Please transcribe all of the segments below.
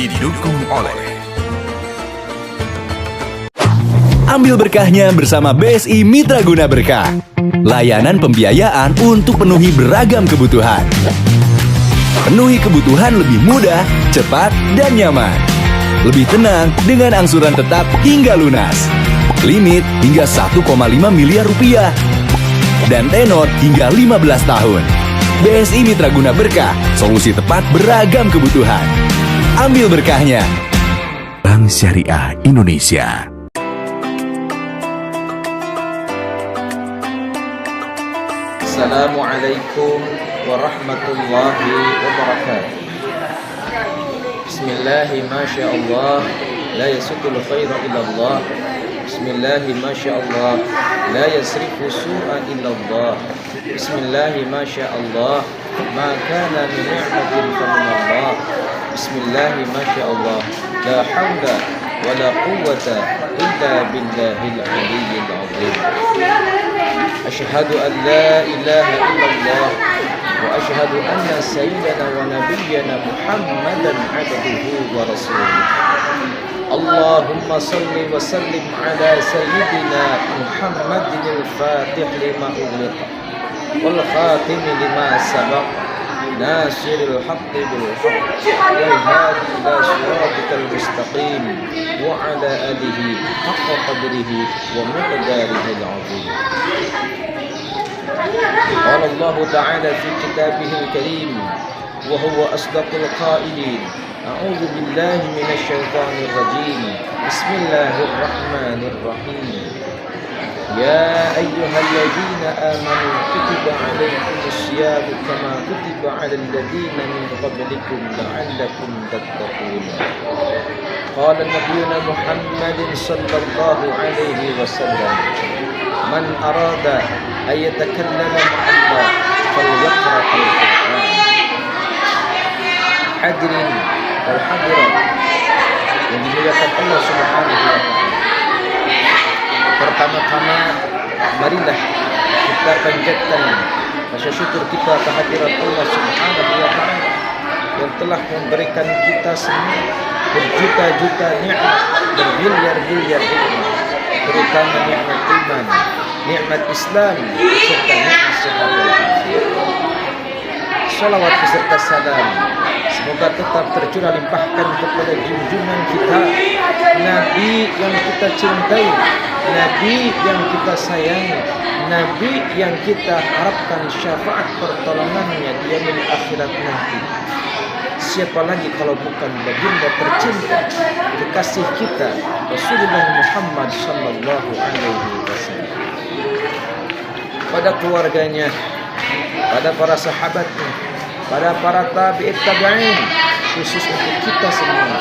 ini didukung oleh Ambil berkahnya bersama BSI Mitra Guna Berkah. Layanan pembiayaan untuk penuhi beragam kebutuhan. Penuhi kebutuhan lebih mudah, cepat, dan nyaman. Lebih tenang dengan angsuran tetap hingga lunas. Limit hingga 1,5 miliar rupiah. Dan tenor hingga 15 tahun. BSI Mitra Guna Berkah, solusi tepat beragam kebutuhan. Ambil berkahnya. Bank Syariah Indonesia. Assalamualaikum warahmatullahi wabarakatuh. Bismillahi masyaallah, la yasukul khaira illallah. Bismillahi masyaallah, la yasrifu su'a illallah. Bismillahi masyaallah, ma kana min ni'matin faminallah. Bismillahi masyaallah, la hawla wa la quwwata illa billahil aliyyil azim. أشهد أن لا إله إلا الله وأشهد أن سيدنا ونبينا محمدا عبده ورسوله. اللهم صل وسلم على سيدنا محمد الفاتح لما أغلق والخاتم لما سبق ناصر الحق بالحق والهادي إلى صراطك المستقيم وعلى آله حق قدره ومقداره العظيم. قال الله تعالى في كتابه الكريم وهو أصدق القائلين: أعوذ بالله من الشيطان الرجيم بسم الله الرحمن الرحيم يا أيها الذين آمنوا كتب عليكم الصيام كما كتب على الذين من قبلكم لعلكم تتقون. قال نبينا محمد صلى الله عليه وسلم: من أراد أن يتكلم مع الله فليقرأ القرآن. Hadirin wal hadirat yang dimuliakan Allah Subhanahu wa taala. Pertama-tama marilah kita panjatkan rasa syukur kita kehadirat Allah Subhanahu wa taala yang telah memberikan kita semua berjuta-juta nikmat, berbiliar-biliar nikmat, terutama nikmat iman, nikmat Islam, serta nikmat sehat walafiat. Salawat beserta salam semoga tetap tercurah limpahkan kepada junjungan kita, Nabi yang kita cintai, Nabi yang kita sayangi, Nabi yang kita harapkan syafaat pertolongannya di yaumil akhirat nanti. Siapa lagi kalau bukan baginda tercinta, kekasih kita Rasulullah Muhammad sallallahu alaihi wasallam. Pada keluarganya, pada para sahabatnya, pada para tabi'in tabi'in, khusus untuk kita semua.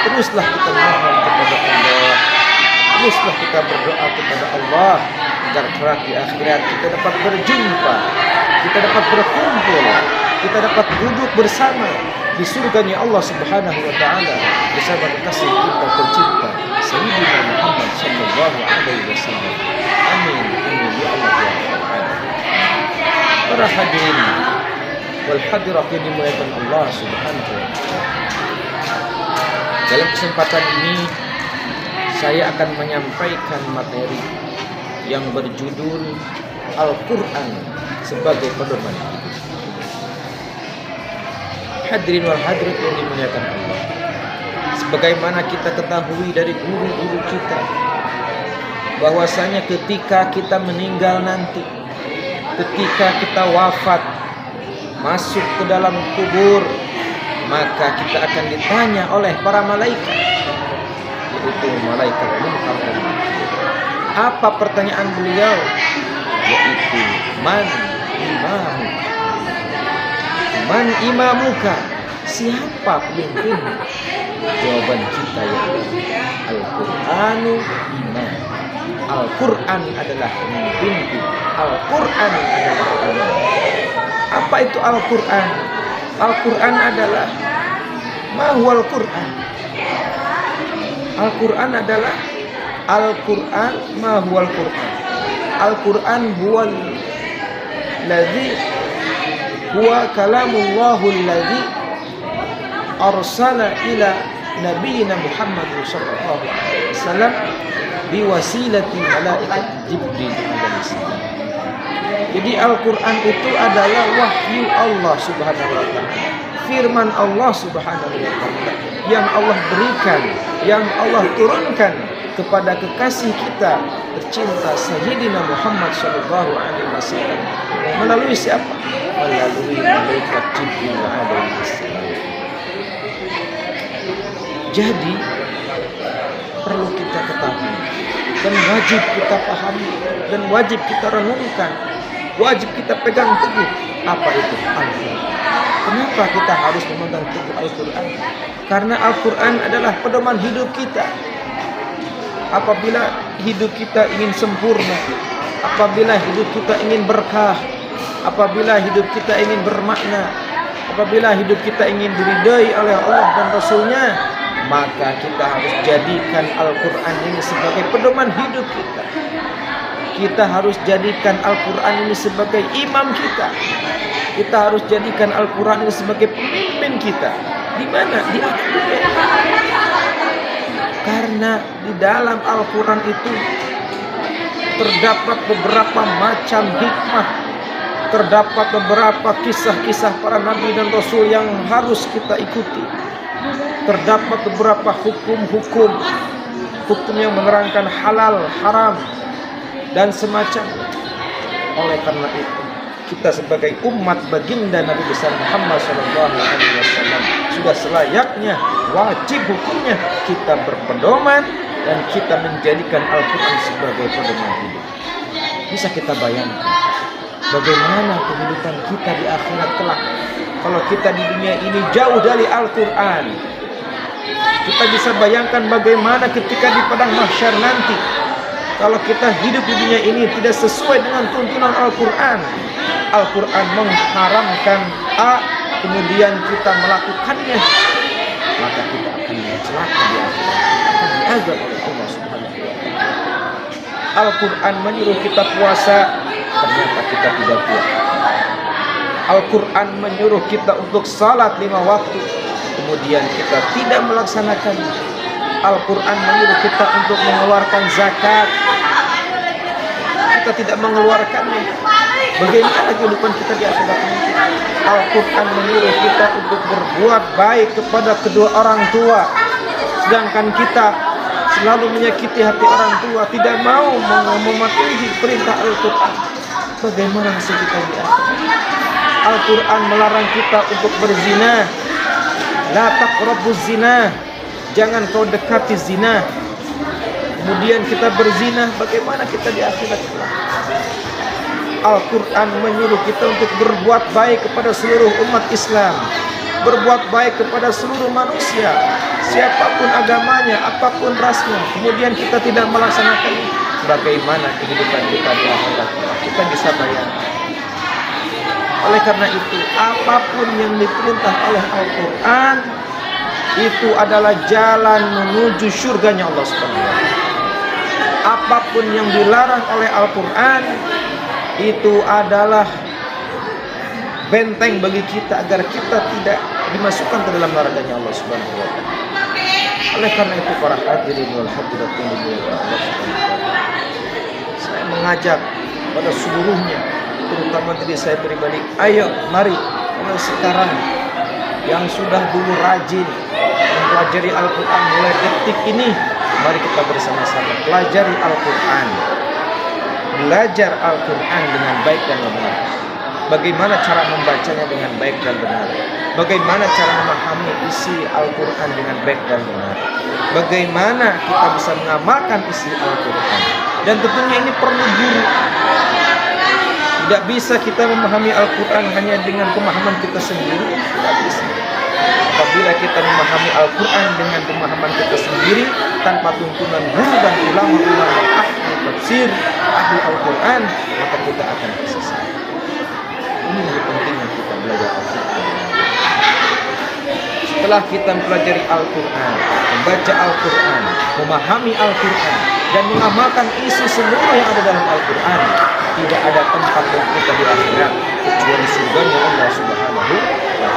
Teruslah kita mohon kepada Allah, teruslah kita berdoa kepada Allah agar kelak di akhirat kita dapat berjumpa, kita dapat berkumpul, kita dapat duduk bersama di surganya Allah Subhanahu wa taala bersama kekasih kita tercinta Sayyidina Muhammad sallallahu alaihi wasallam. Amin. Amin ya Allah ya Rabbal alamin. Para hadirin wal hadirat yang dimuliakan Allah Subhanahu wa taala. Dalam kesempatan ini saya akan menyampaikan materi yang berjudul Al-Qur'an sebagai pedoman hidup. Hadirin wal hadirat yang dimuliakan Allah. Sebagaimana kita ketahui dari guru-guru kita bahwasanya ketika kita meninggal nanti, ketika kita wafat, masuk ke dalam kubur, maka kita akan ditanya oleh para malaikat, yaitu malaikat Munkar dan Nakir. Apa pertanyaan beliau? Yaitu man imamu. Man imamuka, siapa pemimpin? Jawaban kita yaitu Al-Qur'anu imam. Al-Qur'an adalah pemimpinku. Al-Qur'an adalah imam. Apa itu Al-Qur'an? Al-Qur'an adalah ma huwal Qur'an. Al-Qur'an adalah Al-Qur'an ma huwal Qur'an. Al-Qur'an huwal ladzi huwa kalamullahul ladzi arsala ila nabiyina Muhammad sallallahu alaihi wasallam biwasilati malaikat Jibril alaihi salam. Jadi Al-Qur'an itu adalah wahyu Allah Subhanahu wa taala. Firman Allah Subhanahu wa taala yang Allah berikan, yang Allah turunkan kepada kekasih kita tercinta Sayyidina Muhammad sallallahu alaihi wasallam. Melalui siapa? Melalui malaikat Jibril alaihi salam. Jadi perlu kita ketahui dan wajib kita pahami dan wajib kita renungkan, wajib kita pegang teguh. Apa itu Al-Quran? Kenapa kita harus memegang teguh Al-Quran? Karena Al-Quran adalah pedoman hidup kita. Apabila hidup kita ingin sempurna, apabila hidup kita ingin berkah, apabila hidup kita ingin bermakna, apabila hidup kita ingin diridai oleh Allah dan Rasul-Nya, maka kita harus jadikan Al-Quran ini sebagai pedoman hidup kita. Kita harus jadikan Al-Quran ini sebagai imam kita. Kita harus jadikan Al-Quran ini sebagai pemimpin kita. Di mana? Di akhirat. Karena di dalam Al-Quran itu terdapat beberapa macam hikmah, terdapat beberapa kisah-kisah para nabi dan rasul yang harus kita ikuti. Terdapat beberapa hukum yang menerangkan halal, haram, dan semacamnya. Oleh karena itu, kita sebagai umat baginda Nabi besar Muhammad SAW sudah selayaknya, wajib hukumnya kita berpedoman dan kita menjadikan Al-Quran sebagai pedoman hidup. Bisa kita bayangkan bagaimana kehidupan kita di akhirat kelak kalau kita di dunia ini jauh dari Al-Quran. Kita bisa bayangkan bagaimana ketika di padang mahsyar nanti, kalau kita hidup di dunia ini tidak sesuai dengan tuntunan Al-Quran. Al-Quran mengharamkan A, kemudian kita melakukannya, maka kita akan celaka di akhirat, akan diazab oleh Allah Subhanahu wa taala. Al-Quran menyuruh kita puasa, ternyata kita tidak puasa. Al-Quran menyuruh kita untuk salat 5 waktu, kemudian kita tidak melaksanakannya. Al-Quran menyuruh kita untuk mengeluarkan zakat, kita tidak mengeluarkannya. Bagaimana kehidupan kita di akhirat nanti? Al-Quran menyuruh kita untuk berbuat baik kepada kedua orang tua, sedangkan kita selalu menyakiti hati orang tua, tidak mau mematuhi perintah Al-Quran. Bagaimana nasib kita di akhirat? Al-Quran melarang kita untuk berzina. La taqrabuz zina, jangan kau dekati zina. Kemudian kita berzina, bagaimana kita di akhirat kelak? Al-Quran menyuruh kita untuk berbuat baik kepada seluruh umat Islam, berbuat baik kepada seluruh manusia, siapapun agamanya, apapun rasnya. Kemudian kita tidak melaksanakannya, bagaimana kehidupan kita di akhirat? Kita bisa bayangkan. Oleh karena itu, apapun yang diperintah oleh Al-Quran itu adalah jalan menuju surganya Allah Subhanahu wa taala. Apapun yang dilarang oleh Al-Quran itu adalah benteng bagi kita agar kita tidak dimasukkan ke dalam nerakanya Allah Subhanahu wa taala. Oleh karena itu, para hadirin wal hadirat yang dimuliakan Allah Subhanahu wa taala, saya mengajak pada seluruhnya, terutama diri saya pribadi, ayo mari mulai sekarang yang sudah dulu rajin mempelajari Al-Quran mulai detik ini, mari kita bersama-sama pelajari Al-Quran, belajar Al-Quran dengan baik dan benar. Bagaimana cara membacanya dengan baik dan benar, bagaimana cara memahami isi Al-Quran dengan baik dan benar, bagaimana kita bisa mengamalkan isi Al-Quran. Dan tentunya ini perlu guru. Tidak bisa kita memahami Al-Quran hanya dengan pemahaman kita sendiri. Tidak bisa. Apabila kita memahami Al-Quran dengan pemahaman kita sendiri, tanpa tuntunan guru dan ulama-ulama ahli tafsir, ahli Al-Quran, maka kita akan tersesat. Ini yang pentingnya kita belajar Al-Quran. Setelah kita mempelajari Al-Quran, membaca Al-Quran, memahami Al-Quran, dan mengamalkan isi seluruh yang ada dalam Al-Quran, tidak ada tempat bagi kita di akhirat kecuali surganya Allah Subhanahu wa taala.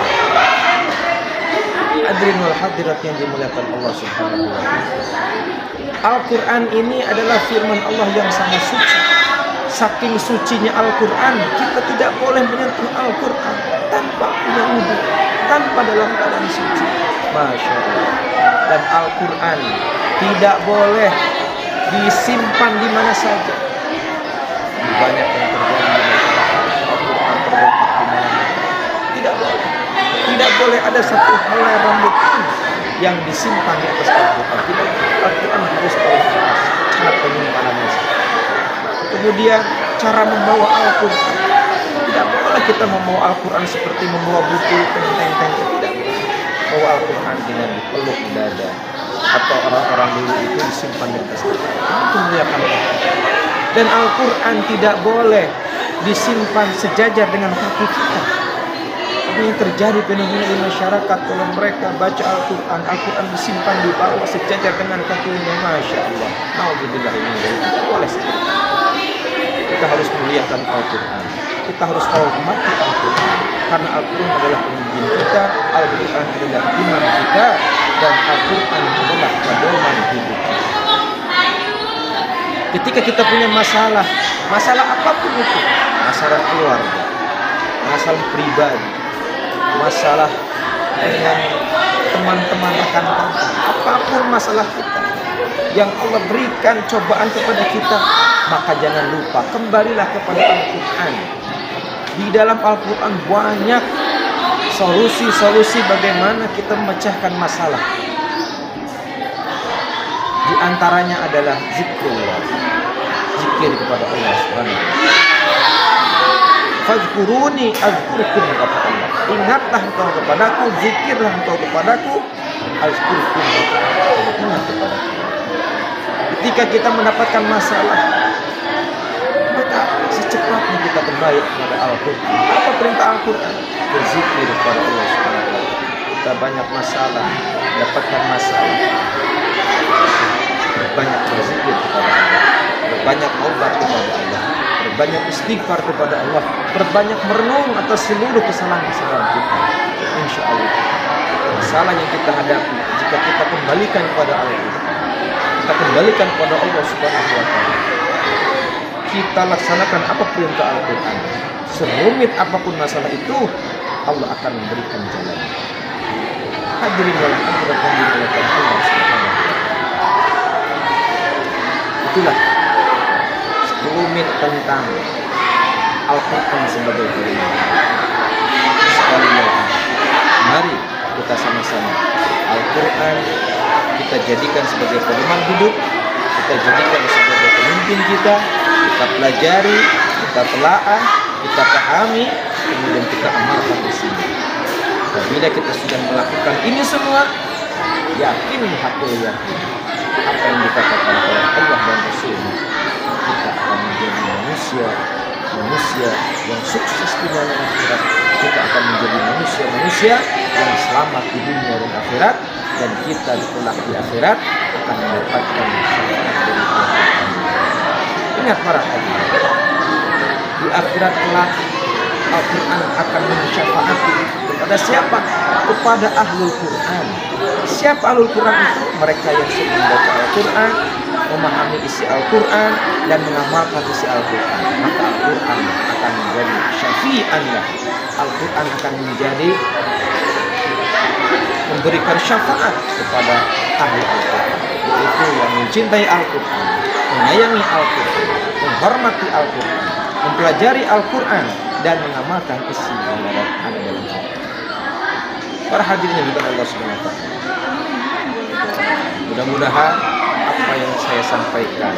Hadirin wal hadirat yang dimuliakan Allah Subhanahu wa taala. Al-Qur'an ini adalah firman Allah yang sangat suci. Saking sucinya Al-Qur'an, kita tidak boleh menyentuh Al-Qur'an tanpa punya wudu, tanpa dalam keadaan suci. Masya Allah. Dan Al-Qur'an tidak boleh disimpan di mana saja. Banyak yang terjadi di masyarakat, Al-Qur'an terletak di mana-mana. Tidak boleh. Tidak boleh ada satu helai rambut pun yang disimpan di atas Al-Qur'an. Tidak. Al-Quran harus terlepas, cara penyimpanannya. Kemudian cara membawa Al-Quran. Tidak boleh kita membawa Al-Quran seperti membawa buku tenteng-tenteng. Tidak. Bawa Al-Quran dengan dipeluk di dada. Atau orang-orang dulu itu disimpan di atas Al-Quran. Itu muliakan Allah. Dan Al-Quran tidak boleh disimpan sejajar dengan kaki kita. Ini yang terjadi fenomena di masyarakat. Kalau mereka baca Al-Quran, Al-Quran disimpan di bawah sejajar dengan kakinya. Masya Allah. Alhamdulillah, ini tidak boleh seperti itu. Kita harus muliakan Al-Quran. Kita harus hormati Al-Quran. Karena Al-Quran adalah pemimpin kita, Al-Quran adalah imam kita, dan Al-Quran adalah pedoman hidup kita. Ketika kita punya masalah apapun itu, masalah keluarga, masalah pribadi, masalah dengan teman-teman rekan-rekan, apapun masalah kita yang Allah berikan cobaan kepada kita, maka jangan lupa kembalilah kepada Al-Quran. Di dalam Al-Quran banyak solusi-solusi bagaimana kita memecahkan masalah. Di antaranya adalah zikrullah, zikir kepada Allah Subhanahu wa taala. Fazkuruni azkurkum, kata Allah. Ingatlah engkau kepadaku, zikirlah engkau kepadaku, azkurkum, ingat kepadaku. Ketika kita mendapatkan masalah, maka secepatnya kita kembali kepada Al-Quran. Apa perintah Al-Quran? Berzikir kepada Allah Subhanahu wa taala. Kita banyak masalah, dapatkan masalah, berbanyak berzikir kepada Allah, berbanyak taubat kepada Allah, berbanyak istighfar kepada Allah, berbanyak merenung atas seluruh kesalahan-kesalahan kita. Insya Allah masalah yang kita hadapi, jika kita kembalikan kepada Allah, kita kembalikan kepada Allah Subhanahu wa taala, kita laksanakan apa perintah Al-Quran, serumit apapun masalah itu, Allah akan memberikan jalan. Hadirin wal hadirat yang dimuliakan Allah Subhanahu wa taala. Itulah sekelumit tentang Al-Quran sebagai firman. Sekali lagi, mari kita sama-sama Al-Quran kita jadikan sebagai pedoman hidup, kita jadikan sebagai pemimpin kita pelajari, kita telaah, kita pahami, kemudian kita amalkan di sini. Bila kita sudah melakukan ini semua, yakin hakul yakin apa yang dikatakan oleh Allah dan Rasulnya, kita akan menjadi manusia yang sukses di dalam akhirat. Kita akan menjadi manusia yang selamat di dunia dan akhirat, dan kita kelak di akhirat akan mendapatkan syafaat dari Allah. Ingat para hadirin, di akhirat kelak Al-Quran akan mensyafaati kepada siapa? Kepada ahlul Quran. Siapa ahlul Quran itu? Mereka yang sering membaca Al-Quran, memahami isi Al-Quran, dan mengamalkan isi Al-Quran. Maka Al-Quran akan menjadi syafi'anlah. Al-Quran akan menjadi memberikan syafaat kepada ahli Al-Quran, yaitu yang mencintai Al-Quran, menyayangi Al-Quran, menghormati Al-Quran, mempelajari Al-Quran, dan mengamalkan isi yang ada dalam Al-Quran. Para hadirin yang dimuliakan Allah Subhanahu wa taala, mudah-mudahan apa yang saya sampaikan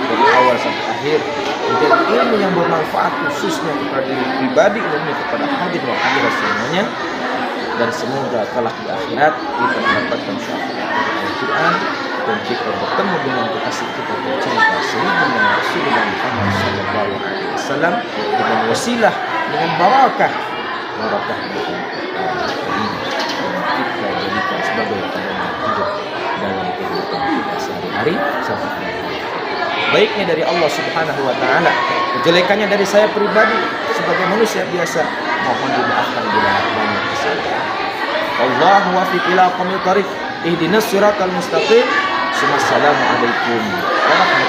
dari awal sampai akhir menjadi ilmu yang bermanfaat khususnya kepada diri pribadi, umumnya kepada hadirin dan hadirat semuanya, dan semoga kelak di akhirat kita mendapatkan syafaat dari Al-Quran, dan kita bertemu dengan kekasih kita tercinta Sayyidina Rasulullah Muhammad sallallahu alaihi wasallam dengan wasilah, dengan barakah ini, dan kita jadikan sebagai pedoman hidup dalam kehidupan kita sehari-hari sampai akhir. Baiknya dari Allah Subhanahu wa taala, kejelekannya dari saya pribadi sebagai manusia biasa, mohon dimaafkan bila banyak kesalahan. Wallahu wafiq ila aqwamit thariq. Ihdinas siratal mustaqim. Assalamualaikum warahmatullahi